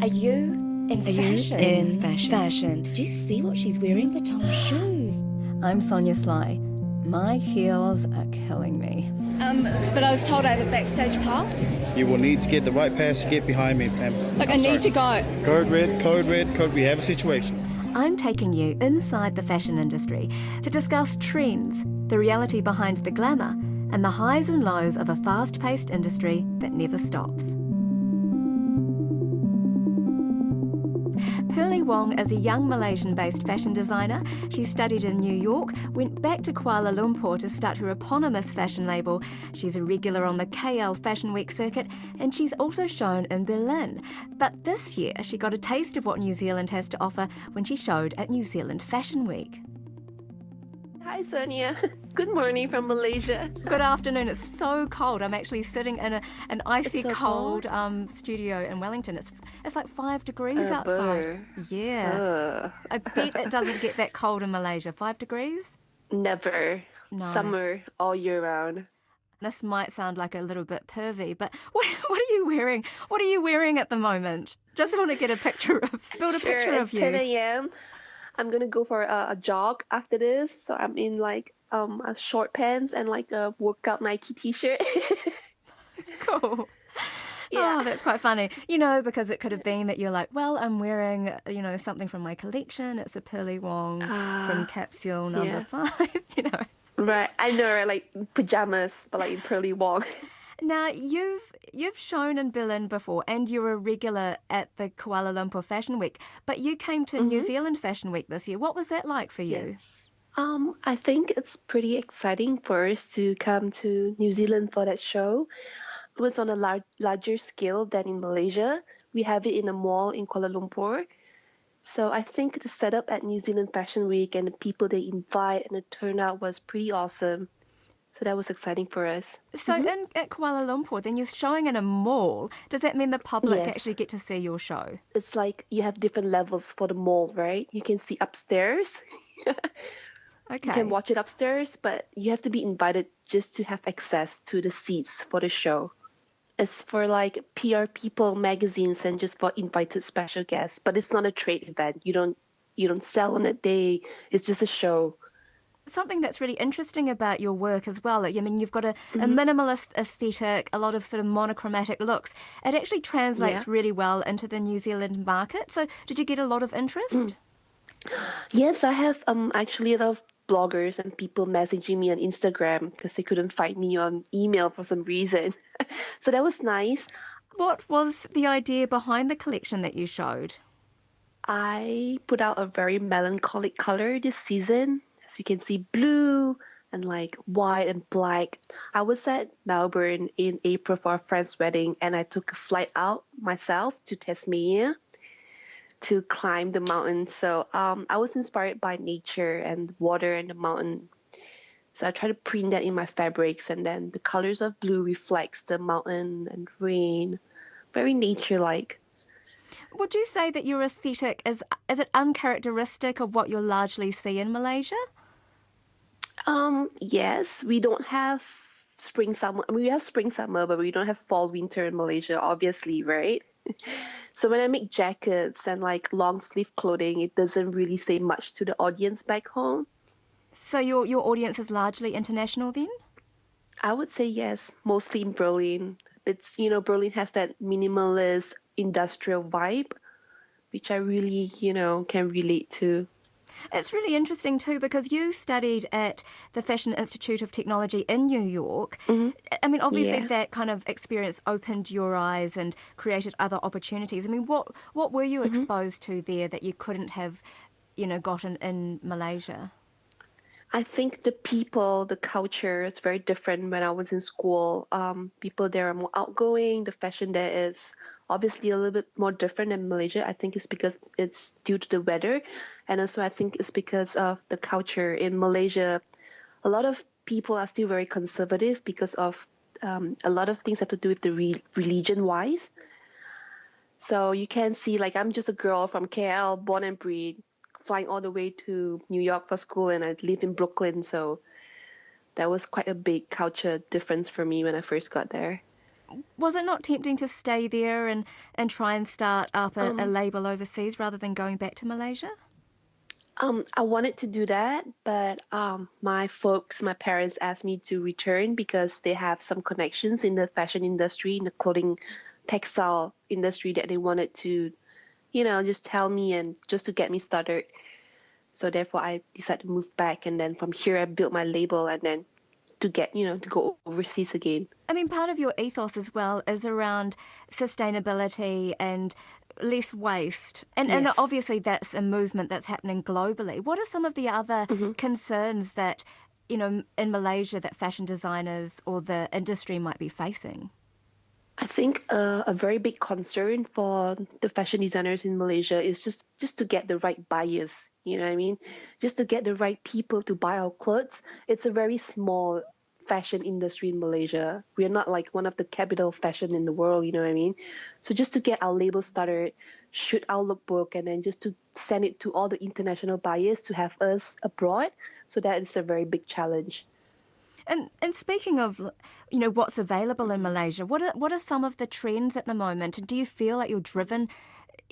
Are you in fashion? Did you see what she's wearing for Tom's shoes? I'm Sonia Sly. My heels are killing me. But I was told I have a backstage pass. You will need to get the right pass to get behind me, ma'am. Look, I need to go. Code red. We have a situation. I'm taking you inside the fashion industry to discuss trends, the reality behind the glamour, and the highs and lows of a fast-paced industry that never stops. Pearly Wong is a young Malaysian-based fashion designer. She studied in New York, went back to Kuala Lumpur to start her eponymous fashion label. She's a regular on the KL Fashion Week circuit, and she's also shown in Berlin. But this year, she got a taste of what New Zealand has to offer when she showed at New Zealand Fashion Week. Hi Sonia, good morning from Malaysia. Good afternoon. It's so cold. I'm actually sitting in an icy so cold studio in Wellington. It's like 5 degrees outside. Yeah. I bet it doesn't get that cold in Malaysia. 5 degrees? Never. No. Summer all year round. This might sound like a little bit pervy, but what are you wearing? What are you wearing at the moment? Just want to get a picture of, build a picture of you. It's 10 a.m. I'm gonna go for a jog after this, so I'm in like a short pants and like a workout Nike t-shirt. Cool. Yeah. Oh, that's quite funny. You know, because it could have been that you're like, well, I'm wearing, something from my collection. It's a Pearly Wong from Capsule number 5, Right, I know, right? Like pajamas, but like in Pearly Wong. Now, you've shown in Berlin before, and you're a regular at the Kuala Lumpur Fashion Week, but you came to New Zealand Fashion Week this year. What was that like for you? Yes. I think it's pretty exciting for us to come to New Zealand for that show. It was on a larger scale than in Malaysia. We have it in a mall in Kuala Lumpur. So I think the setup at New Zealand Fashion Week and the people they invite and the turnout was pretty awesome. So that was exciting for us. So at Kuala Lumpur, then you're showing in a mall. Does that mean the public Yes. actually get to see your show? It's like you have different levels for the mall, right? You can see upstairs. Okay. You can watch it upstairs, but you have to be invited just to have access to the seats for the show. It's for like PR people, magazines, and just for invited special guests. But it's not a trade event. You don't sell on a day. It's just a show. Something that's really interesting about your work as well, I mean, you've got a minimalist aesthetic, a lot of sort of monochromatic looks. It actually translates really well into the New Zealand market. So did you get a lot of interest? Yes, I have actually a lot of bloggers and people messaging me on Instagram because they couldn't find me on email for some reason. So that was nice. What was the idea behind the collection that you showed? I put out a very melancholic color this season. As you can see, blue and like white and black. I was at Melbourne in April for a friend's wedding, and I took a flight out myself to Tasmania to climb the mountain. So I was inspired by nature and water and the mountain. So I try to print that in my fabrics, and then the colors of blue reflects the mountain and rain. Very nature-like. Would you say that your aesthetic is it uncharacteristic of what you'll largely see in Malaysia? Yes, we don't have spring, summer. I mean, we have spring, summer, but we don't have fall, winter in Malaysia, obviously, right? So when I make jackets and like long sleeve clothing, it doesn't really say much to the audience back home. So your audience is largely international then? I would say yes, mostly in Berlin. It's, Berlin has that minimalist industrial vibe, which I really, can relate to. It's really interesting too because you studied at the Fashion Institute of Technology in New York. I mean, obviously that kind of experience opened your eyes and created other opportunities. I mean, what were you exposed to there that you couldn't have, gotten in Malaysia? I think the people, the culture is very different when I was in school. People there are more outgoing. The fashion there is obviously a little bit more different than Malaysia. I think it's because it's due to the weather. And also I think it's because of the culture. In Malaysia, a lot of people are still very conservative because of a lot of things have to do with the religion-wise. So you can see, like, I'm just a girl from KL, born and bred, flying all the way to New York for school, and I live in Brooklyn, so that was quite a big culture difference for me when I first got there. Was it not tempting to stay there and try and start up a label overseas rather than going back to Malaysia? I wanted to do that, but my parents asked me to return because they have some connections in the fashion industry, in the clothing, textile industry that they wanted to, just tell me and just to get me started. So therefore, I decided to move back, and then from here, I built my label, and then to get, to go overseas again. I mean, part of your ethos as well is around sustainability and less waste. And obviously that's a movement that's happening globally. What are some of the other concerns that, in Malaysia that fashion designers or the industry might be facing? I think a very big concern for the fashion designers in Malaysia is just to get the right buyers, you know what I mean? Just to get the right people to buy our clothes. It's a very small fashion industry in Malaysia. We are not like one of the capital fashion in the world, you know what I mean? So just to get our label started, shoot our lookbook, and then just to send it to all the international buyers to have us abroad. So that is a very big challenge. And speaking of, what's available in Malaysia, what are some of the trends at the moment? Do you feel like you're driven?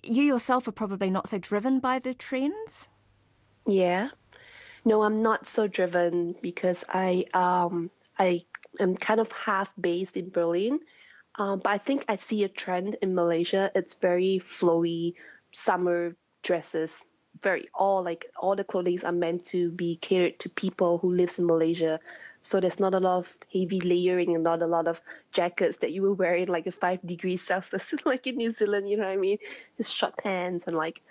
You yourself are probably not so driven by the trends? Yeah. No, I'm not so driven because I am kind of half based in Berlin. But I think I see a trend in Malaysia. It's very flowy summer dresses. All the clothing are meant to be catered to people who lives in Malaysia. So there's not a lot of heavy layering and not a lot of jackets that you will wear in like a 5 degrees Celsius, like in New Zealand, you know what I mean? Just short pants and like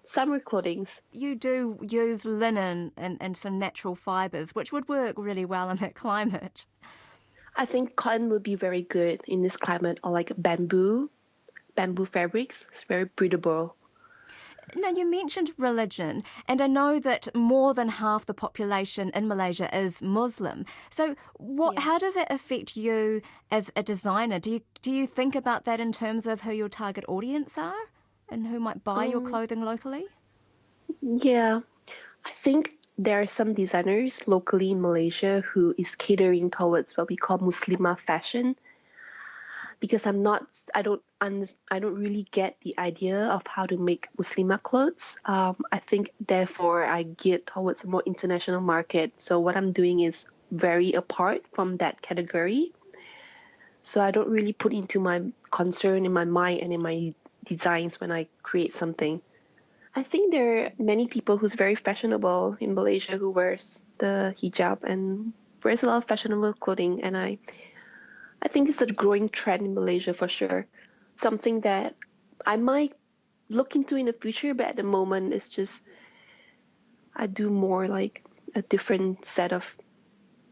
summer clothing. You do use linen and some natural fibres, which would work really well in that climate. I think cotton would be very good in this climate, or like bamboo fabrics. It's very breathable. Now, you mentioned religion, and I know that more than half the population in Malaysia is Muslim. So how does that affect you as a designer? Do you think about that in terms of who your target audience are and who might buy your clothing locally? Yeah, I think there are some designers locally in Malaysia who is catering towards what we call Muslimah fashion. Because I don't really get the idea of how to make Muslimah clothes. I think therefore I geared towards a more international market. So what I'm doing is very apart from that category. So I don't really put into my concern in my mind and in my designs when I create something. I think there are many people who's very fashionable in Malaysia who wears the hijab and wears a lot of fashionable clothing, and I think it's a growing trend in Malaysia for sure. Something that I might look into in the future, but at the moment it's just I do more like a different set of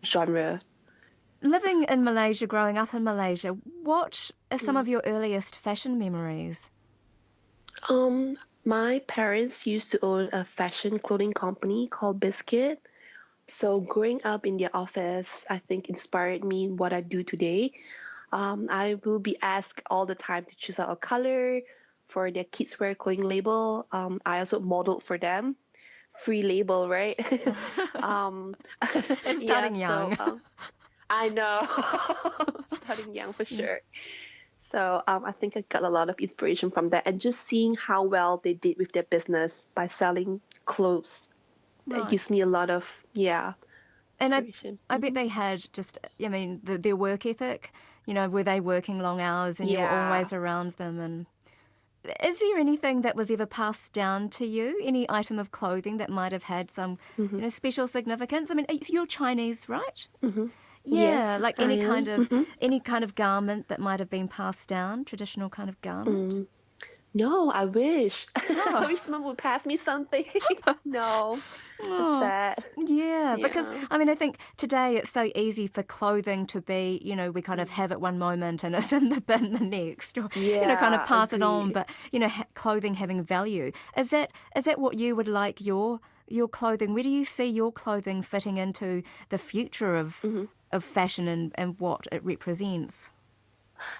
genre. Living in Malaysia, growing up in Malaysia, what are some of your earliest fashion memories? My parents used to own a fashion clothing company called Biscuit. So growing up in their office, I think inspired me in what I do today. I will be asked all the time to choose out a color for their kids wear clothing label. I also modeled for them. Free label, right? It's starting young. So, I know. Starting young for sure. So I think I got a lot of inspiration from that, and just seeing how well they did with their business by selling clothes. That gives me a lot of, And inspiration. I bet they had just, their work ethic, were they working long hours and you were always around them? And is there anything that was ever passed down to you, any item of clothing that might have had some, special significance? I mean, you're Chinese, right? Mm-hmm. Yeah, Yes, like any kind of garment that might have been passed down, traditional kind of garment. No, I wish. I wish someone would pass me something. No, it's sad. Yeah, because I think today it's so easy for clothing to be, we kind of have it one moment and it's in the bin the next, or kind of pass it on. But clothing having value, is that what you would like your clothing? Where do you see your clothing fitting into the future of fashion and what it represents?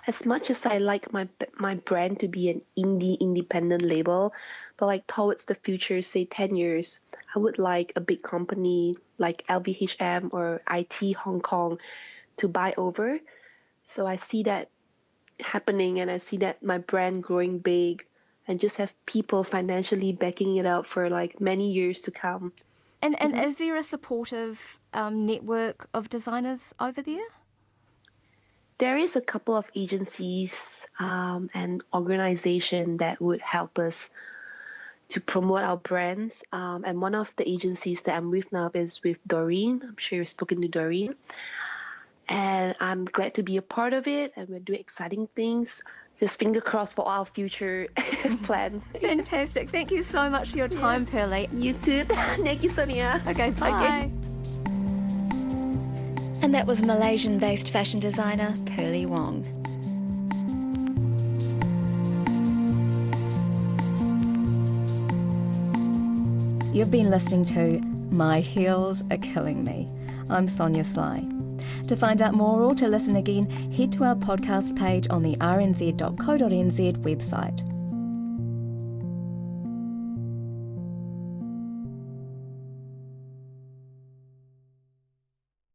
As much as I like my brand to be an independent label, but like towards the future, say 10 years, I would like a big company like LVHM or IT Hong Kong to buy over. So I see that happening, and I see that my brand growing big and just have people financially backing it up for like many years to come. And is there a supportive network of designers over there? There is a couple of agencies and organizations that would help us to promote our brands. And one of the agencies that I'm with now is with Doreen. I'm sure you've spoken to Doreen. And I'm glad to be a part of it, and we're doing exciting things. Just finger crossed for our future plans. Fantastic. Thank you so much for your time, Pearly. You too. Thank you, Sonia. Okay, bye. Okay. And that was Malaysian-based fashion designer Pearly Wong. You've been listening to My Heels Are Killing Me. I'm Sonia Sly. To find out more or to listen again, head to our podcast page on the rnz.co.nz website.